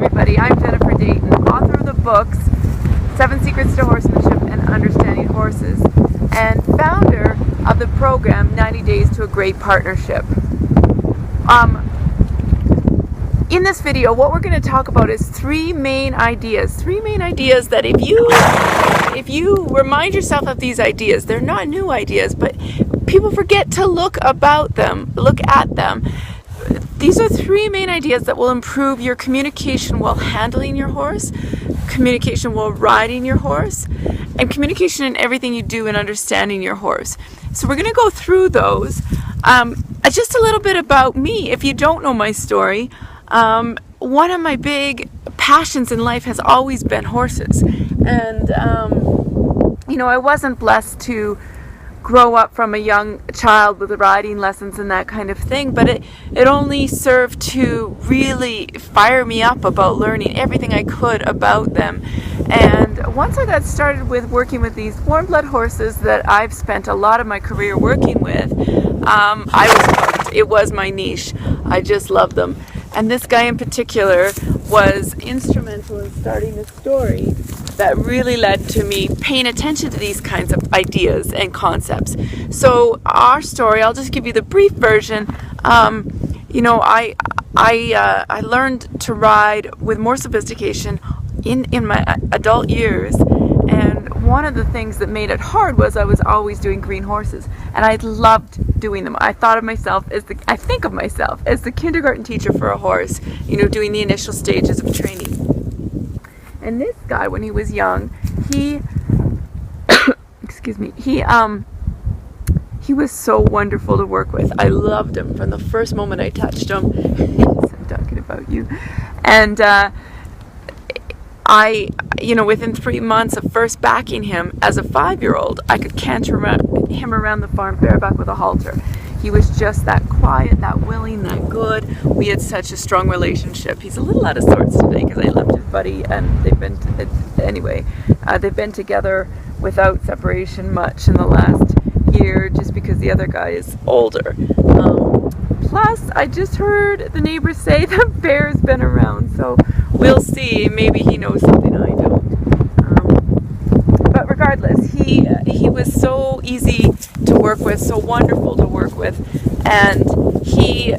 everybody, I'm Jennifer Dayton, author of the books 7 Secrets to Horsemanship and Understanding Horses, and founder of the program 90 Days to a Great Partnership. In this video, what we're going to talk about is three main ideas that if you remind yourself of these ideas, they're not new ideas, but people forget to look at them. These are three main ideas that will improve your communication while handling your horse, communication while riding your horse, and communication in everything you do in understanding your horse. So we're going to go through those. Just a little bit about me. If you don't know my story, one of my big passions in life has always been horses. And, I wasn't blessed to grow up from a young child with riding lessons and that kind of thing, but it only served to really fire me up about learning everything I could about them. And once I got started with working with these warm blood horses that I've spent a lot of my career working with, I was hooked. It was my niche. I just loved them. And this guy in particular was instrumental in starting a story that really led to me paying attention to these kinds of ideas and concepts. So our story, I'll just give you the brief version. I learned to ride with more sophistication in my adult years, and one of the things that made it hard was I was always doing green horses, and I loved doing them. I think of myself as the kindergarten teacher for a horse, doing the initial stages of training. And this guy, when he was young, he he was so wonderful to work with. I loved him from the first moment I touched him. I'm talking about you. And within 3 months of first backing him as a 5-year-old, I could canter him around the farm bareback with a halter. He was just that quiet, that willing, that good. We had such a strong relationship. He's a little out of sorts today because I left his buddy, and they've been together without separation much in the last year, just because the other guy is older. Plus, I just heard the neighbors say the bear's been around, so we'll see. Maybe he knows something I don't. But regardless, he was so easy to work with, so wonderful to work with, and he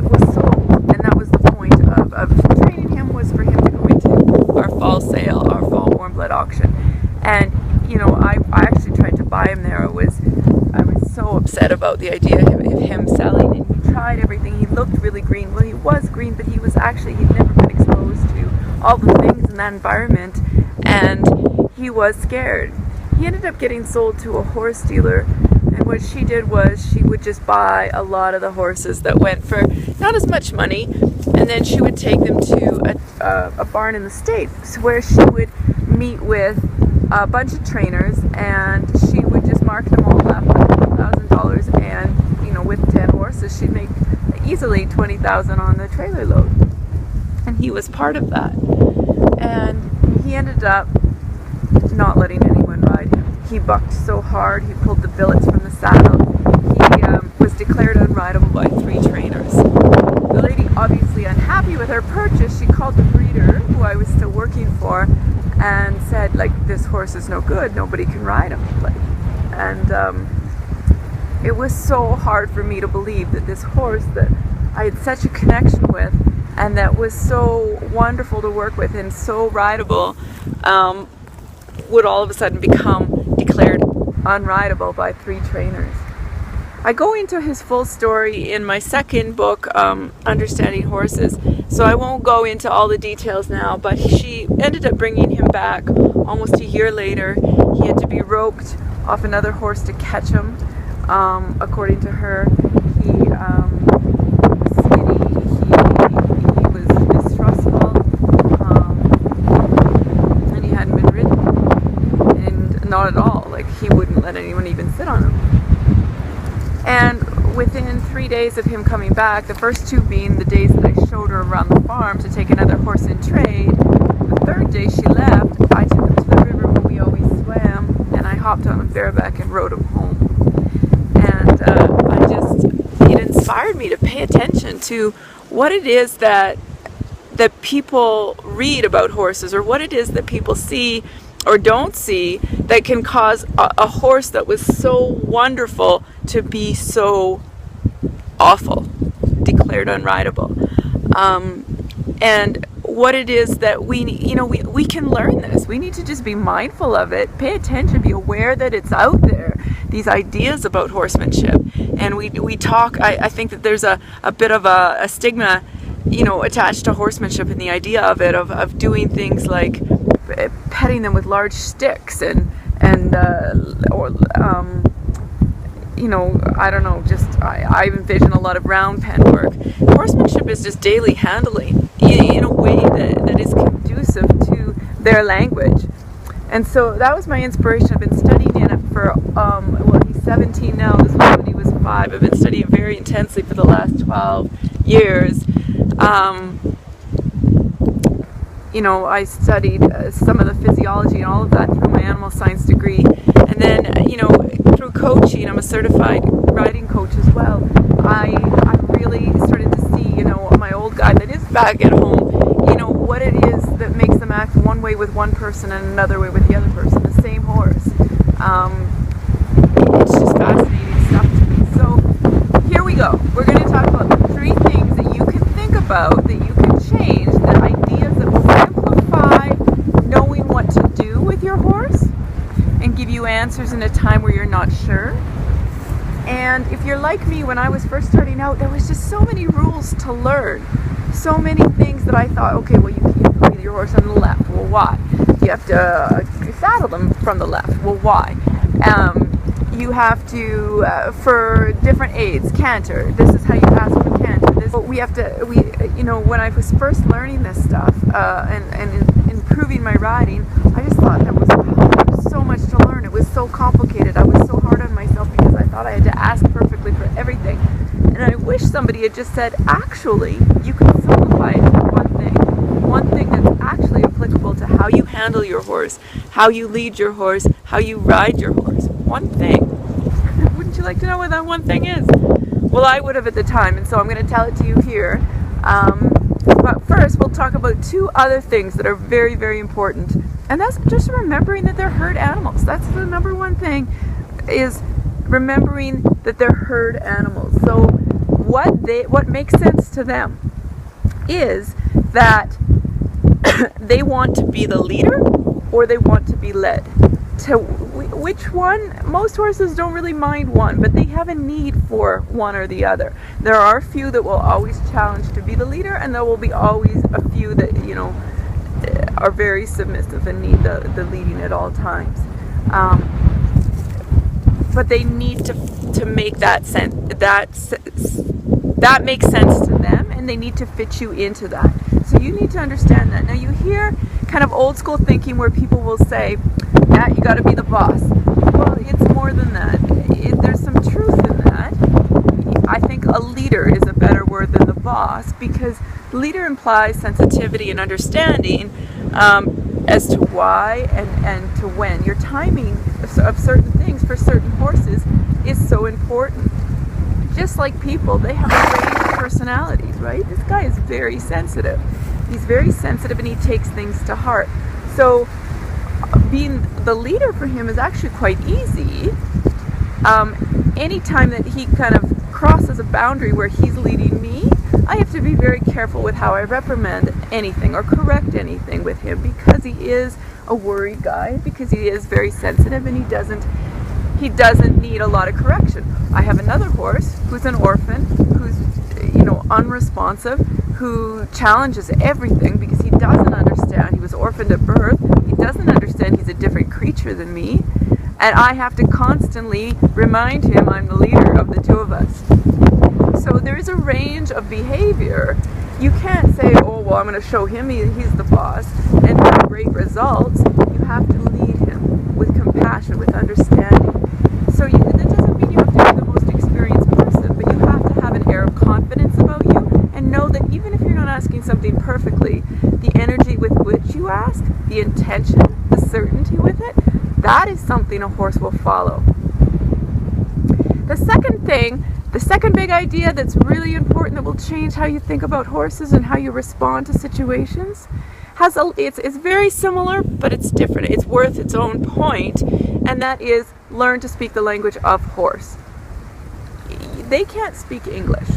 was sold. And that was the point of training him, was for him to go into our fall sale, our fall warm blood auction. And I actually tried to buy him there. I was so upset about the idea of him selling, and he tried everything. He looked really green. Well, he was green, but he'd never been exposed to all the things in that environment, and he was scared. He ended up getting sold to a horse dealer, and what she did was she would just buy a lot of the horses that went for not as much money, and then she would take them to a barn in the States where she would meet with a bunch of trainers, and she would just mark them all up for $1,000, and with 10 horses she'd make easily $20,000 on the trailer load. And he was part of that, and he ended up not letting anyone ride him. He bucked so hard, he pulled the billets from the saddle. He was declared unrideable by 3 trainers. The lady, obviously unhappy with her purchase, she called the breeder, who I was still working for, and said, this horse is no good, nobody can ride him. And it was so hard for me to believe that this horse that I had such a connection with, and that was so wonderful to work with and so rideable, would all of a sudden become declared unrideable by 3 trainers. I go into his full story in my second book, Understanding Horses, so I won't go into all the details now, but she ended up bringing him back almost a year later. He had to be roped off another horse to catch him. According to her, he was skinny, he was mistrustful, and he hadn't been ridden, and not at all. He wouldn't let anyone even sit on him. And within 3 days of him coming back, the first 2 being the days that I showed her around the farm to take another horse in trade, the 3rd day she left, I took him to the river where we always swam, and I hopped on him bareback and rode him home. And it inspired me to pay attention to what it is that that people read about horses, or what it is that people see or don't see that can cause a horse that was so wonderful to be so awful, declared unrideable. And what it is that we can learn this. We need to just be mindful of it, pay attention, be aware that it's out there, these ideas about horsemanship. And we talk, I think that there's a bit of a stigma, attached to horsemanship, and the idea of it, of doing things like petting them with large sticks I don't know, I envision a lot of round pen work. Horsemanship is just daily handling in a way that is conducive to their language. And so that was my inspiration. I've been studying it for, he's 17 now, this was when he was 5. I've been studying very intensely for the last 12 years. I studied some of the physiology and all of that through my animal science degree. And then, through coaching, I'm a certified riding coach as well. I really started to see, my old guy that is back at home, what it is that makes them act one way with one person and another way with the other person, the same horse. It's just fascinating stuff to me. So here we go. We're going to talk about the 3 things that you can think about, that you can change, the ideas that will simplify knowing what to do with your horse and give you answers in a time where you're not sure. And if you're like me, when I was first starting out, there was just so many rules to learn. So many things that I thought, okay, well, you can't lead your horse on the left. Well, why? You have to saddle them from the left. Well, why? You have to, for different aids, canter. This is how you ask for canter. When I was first learning this stuff and improving my riding, I just thought there was so much to learn. It was so complicated. I was so hard on myself because I thought I had to ask perfectly for everything. And I wish somebody had just said, actually, you can simplify it to one thing that's actually applicable to how you handle your horse, how you lead your horse, how you ride your horse. One thing. Wouldn't you like to know what that one thing is? Well, I would have at the time, and so I'm going to tell it to you here. But first, we'll talk about 2 other things that are very, very important. And that's just remembering that they're herd animals. That's the number one thing, is remembering that they're herd animals. So what makes sense to them is that they want to be the leader or they want to be led. To which one? Most horses don't really mind one, but they have a need for one or the other. There are a few that will always challenge to be the leader, and there will be always a few that are very submissive and need the leading at all times. But they need to make that sense. That makes sense to them, and they need to fit you into that. So you need to understand that. Now you hear kind of old school thinking where people will say, yeah, you got to be the boss. Well, it's more than that. There's some truth in that. I think a leader is a better word than the boss, because leader implies sensitivity and understanding as to why and to when. Your timing of certain things for certain horses is so important. Just like people, they have a range of personalities, right? This guy is very sensitive. He's very sensitive and he takes things to heart. So being the leader for him is actually quite easy. Anytime that he kind of crosses a boundary where he's leading me, I have to be very careful with how I reprimand anything or correct anything with him, because he is a worried guy, because he is very sensitive and he doesn't need a lot of correction. I have another horse who's an orphan, who's unresponsive, who challenges everything because he doesn't understand. He was orphaned at birth. He doesn't understand he's a different creature than me, and I have to constantly remind him I'm the leader of the 2 of us. So there is a range of behavior. You can't say, oh, well, I'm going to show him he's the boss and have great results. You have to lead him with compassion, with understanding. So that doesn't mean you have to be the most experienced person, but you have to have an air of confidence about you and know that even if you're not asking something perfectly, the energy with which you ask, the intention, the certainty with it, that is something a horse will follow. The second thing The second big idea that's really important that will change how you think about horses and how you respond to situations it's very similar, but it's different. It's worth its own point, and that is learn to speak the language of horse. They can't speak English,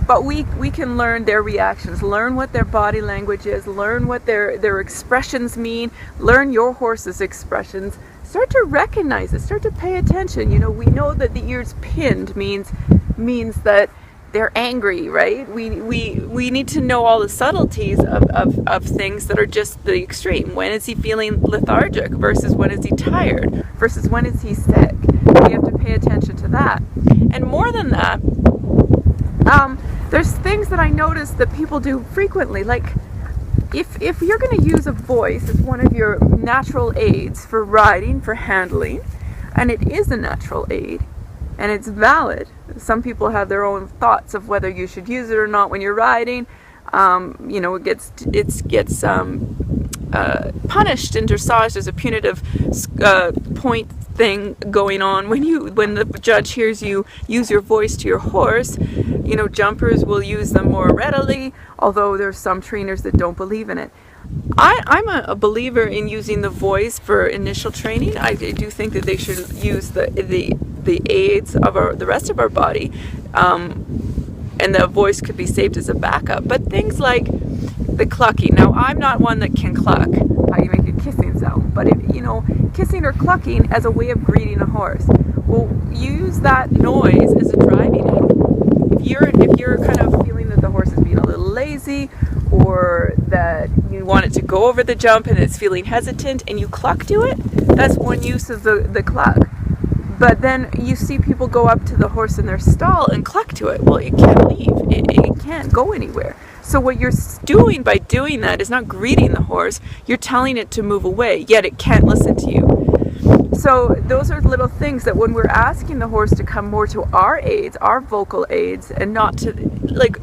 but we can learn their reactions, learn what their body language is, learn what their expressions mean, learn your horse's expressions. Start to recognize it, start to pay attention. We know that the ears pinned means that they're angry, right? We need to know all the subtleties of things that are just the extreme. When is he feeling lethargic versus when is he tired versus when is he sick? We have to pay attention to that. And more than that, there's things that I notice that people do frequently, like if you're going to use a voice as one of your natural aids for riding, for handling, and it is a natural aid, and it's valid. Some people have their own thoughts of whether you should use it or not when you're riding. It gets punished in dressage. There's a punitive point thing going on when the judge hears you use your voice to your horse. Jumpers will use them more readily, although there's some trainers that don't believe in it. I'm a believer in using the voice for initial training. I do think that they should use the aids of the rest of our body, and the voice could be saved as a backup. But things like the clucking. Now, I'm not one that can cluck. How you make a kissing sound, but kissing or clucking as a way of greeting a horse. Well, use that noise as a driving aid. If you're kind of feeling that the horse is being a little lazy, or that you want it to go over the jump and it's feeling hesitant, and you cluck to it, that's one use of the cluck. But then you see people go up to the horse in their stall and cluck to it. Well, it can't leave. It can't go anywhere. So what you're doing by doing that is not greeting the horse. You're telling it to move away, yet it can't listen to you. So those are little things that when we're asking the horse to come more to our aids, our vocal aids, and not to,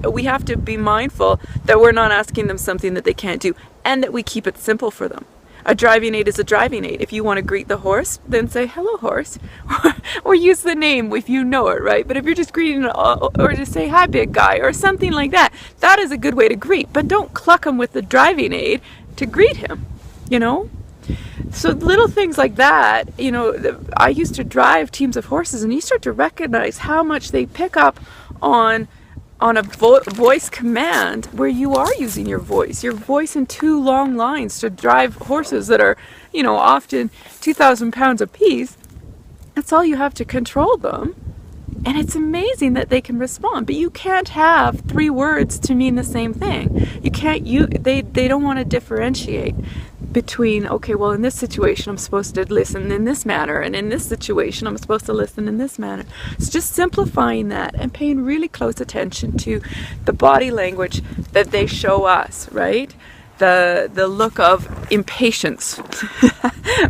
we have to be mindful that we're not asking them something that they can't do, and that we keep it simple for them. A driving aid is a driving aid. If you want to greet the horse, then say, hello, horse, or use the name if you know it, right? But if you're just greeting, or just say, hi, big guy, or something like that, that is a good way to greet. But don't cluck him with the driving aid to greet him, So little things like that, I used to drive teams of horses, and you start to recognize how much they pick up on a voice command where you are using your voice in two long lines to drive horses that are, often 2,000 pounds apiece. That's all you have to control them. And it's amazing that they can respond, but you can't have 3 words to mean the same thing. You can't they don't want to differentiate between, okay, well, in this situation I'm supposed to listen in this manner, and in this situation I'm supposed to listen in this manner. So just simplifying that and paying really close attention to the body language that they show us, right? The look of impatience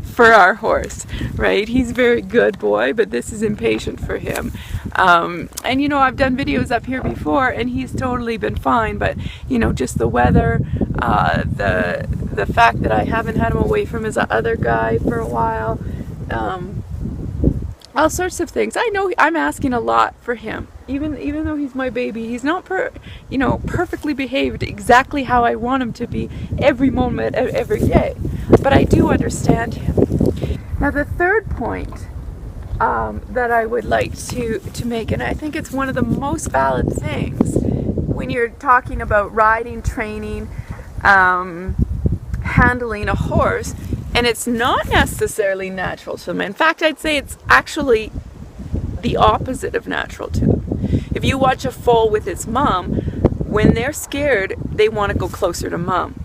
for our horse, right? He's a very good boy, but this is impatient for him. And I've done videos up here before, and he's totally been fine, but just the weather, the fact that I haven't had him away from his other guy for a while, all sorts of things. I know I'm asking a lot for him. Even though he's my baby, he's not perfectly behaved exactly how I want him to be every moment of every day. But I do understand him. Now the third point that I would like to make, and I think it's one of the most valid things when you're talking about riding, training, handling a horse, and it's not necessarily natural to them. In fact, I'd say it's actually the opposite of natural to them. If you watch a foal with its mom, when they're scared, they want to go closer to mom.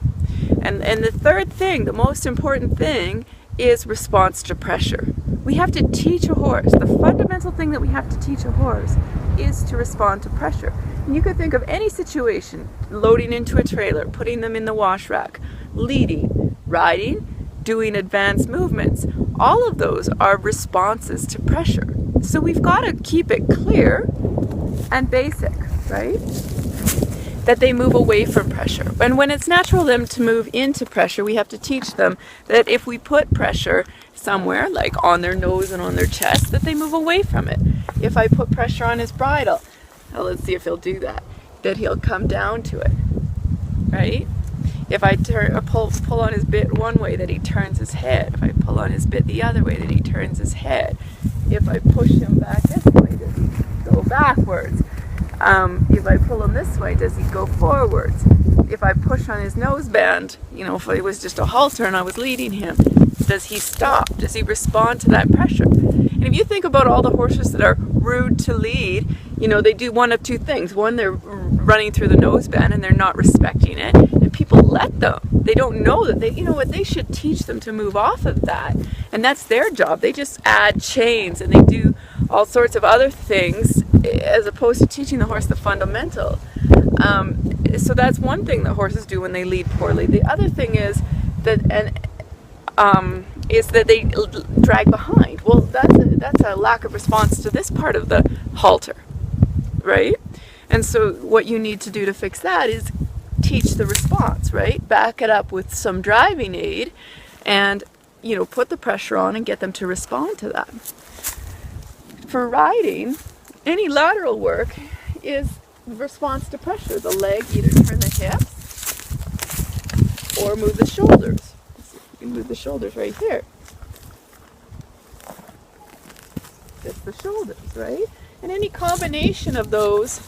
And the third thing, the most important thing, is response to pressure. We have to teach a horse. The fundamental thing that we have to teach a horse is to respond to pressure. And you could think of any situation: loading into a trailer, putting them in the wash rack, leading, riding, doing advanced movements. All of those are responses to pressure. So we've got to keep it clear and basic, right? That they move away from pressure. And when it's natural for them to move into pressure, we have to teach them that if we put pressure, somewhere, like on their nose and on their chest, that they move away from it. If I put pressure on his bridle, now let's see if he'll do that, that he'll come down to it, right? If I pull on his bit one way, that he turns his head. If I pull on his bit the other way, that he turns his head. If I push him back this way, does he go backwards? If I pull him this way, does he go forwards? If I push on his noseband, you know, if it was just a halter and I was leading him, does he stop? Does he respond to that pressure? And if you think about all the horses that are rude to lead, you know, they do one of two things. One, they're running through the noseband and they're not respecting it, and people let them. They don't know that you know what, they should teach them to move off of that. And that's their job. They just add chains and they do all sorts of other things as opposed to teaching the horse the fundamental. So that's one thing that horses do when they lead poorly. The other thing is that they drag behind. Well, that's a lack of response to this part of the halter, right? And so what you need to do to fix that is teach the response, right? Back it up with some driving aid and, you know, put the pressure on and get them to respond to that. For riding, any lateral work is response to pressure. The leg, either turn the hips or move the shoulders. Let's see if we can move the shoulders right here. Just the shoulders, right? And any combination of those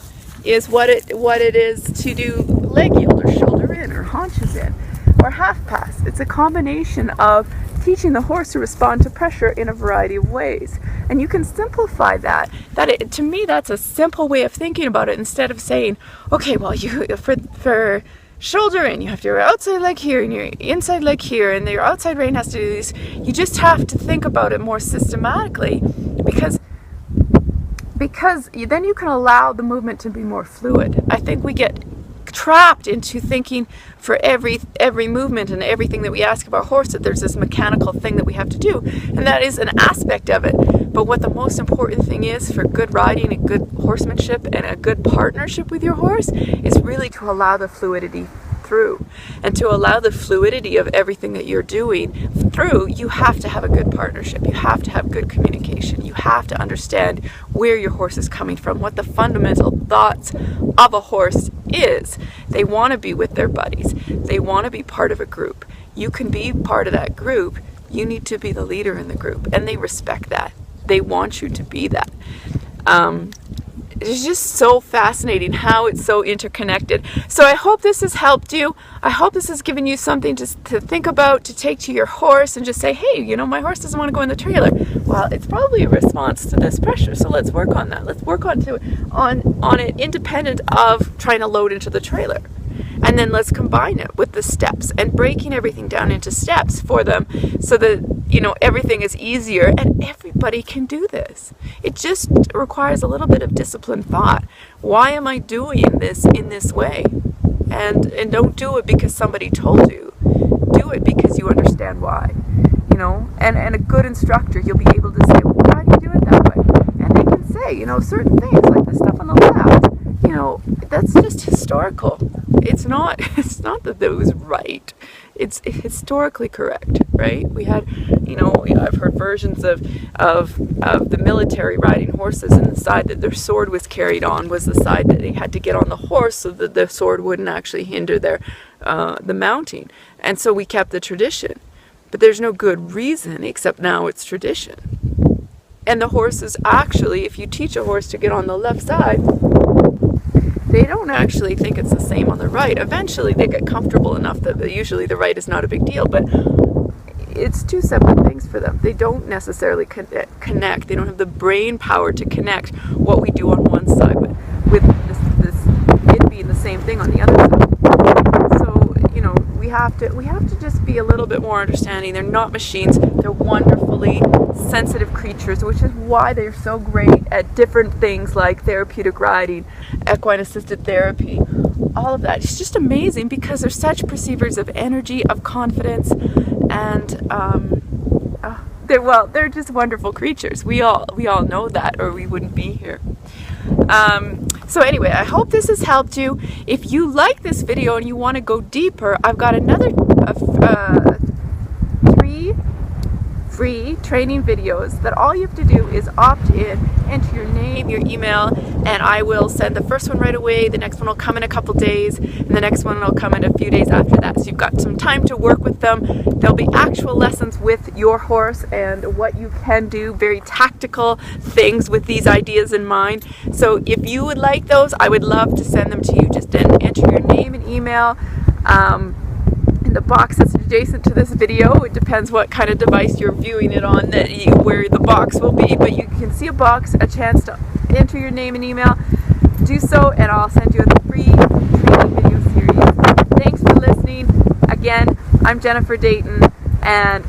is what it is to do leg yield or shoulder in or haunches in or half pass. It's a combination of teaching the horse to respond to pressure in a variety of ways. And you can simplify that. To me, that's a simple way of thinking about it, instead of saying, okay, well, you for shoulder in, you have your outside leg here and your inside leg here, and your outside rein has to do this. You just have to think about it more systematically, because then you can allow the movement to be more fluid. I think we get trapped into thinking for every movement and everything that we ask of our horse that there's this mechanical thing that we have to do, and that is an aspect of it. But what the most important thing is for good riding and good horsemanship and a good partnership with your horse is really to allow the fluidity through. And to allow the fluidity of everything that you're doing through, you have to have a good partnership. You have to have good communication. You have to understand where your horse is coming from, what the fundamental thoughts of a horse is. They want to be with their buddies. They want to be part of a group. You can be part of that group. You need to be the leader in the group, and they respect that. They want you to be that. It's just so fascinating how it's so interconnected. So I hope this has helped you. I hope this has given you something just to think about, to take to your horse and just say, hey, you know, my horse doesn't want to go in the trailer. Well, it's probably a response to this pressure, so let's work on that. Let's work on it independent of trying to load into the trailer. And then let's combine it with the steps and breaking everything down into steps for them so that, you know, everything is easier, and everybody can do this. It just requires a little bit of disciplined thought. Why am I doing this in this way? And don't do it because somebody told you. Do it because you understand why. You know, and a good instructor, you'll be able to say, well, why do you do it that way? And they can say, you know, certain things like the stuff on the left, you know, that's just historical. It's not that it was right. It's historically correct, right? We had, you know, I've heard versions of the military riding horses, and the side that their sword was carried on was the side that they had to get on the horse so that the sword wouldn't actually hinder their the mounting. And so we kept the tradition. But there's no good reason, except now it's tradition. And the horses actually, if you teach a horse to get on the left side, they don't actually think it's the same on the right. Eventually they get comfortable enough that usually the right is not a big deal, but it's two separate things for them. They don't necessarily connect. They don't have the brain power to connect what we do on one side with it being the same thing on the other side. So, you know, we have to just be a little bit more understanding. They're not machines. They're wonderfully sensitive creatures, which is why they're so great at different things like therapeutic riding, equine assisted therapy, all of that. It's just amazing because they're such perceivers of energy, of confidence, and they're just wonderful creatures. We all know that, or we wouldn't be here. So anyway, I hope this has helped you. If you like this video and you want to go deeper, I've got another free training videos that all you have to do is opt in, enter your name, your email, and I will send the first one right away. The next one will come in a couple days, and the next one will come in a few days after that. So you've got some time to work with them. There'll be actual lessons with your horse and what you can do, very tactical things with these ideas in mind. So if you would like those, I would love to send them to you. Just enter your name and email in the box that's adjacent to this video. It depends what kind of device you're viewing it on, where the box will be, but you can see a box, a chance to enter your name and email. Do so, and I'll send you a free training video series. Thanks for listening. Again, I'm Jennifer Dayton, and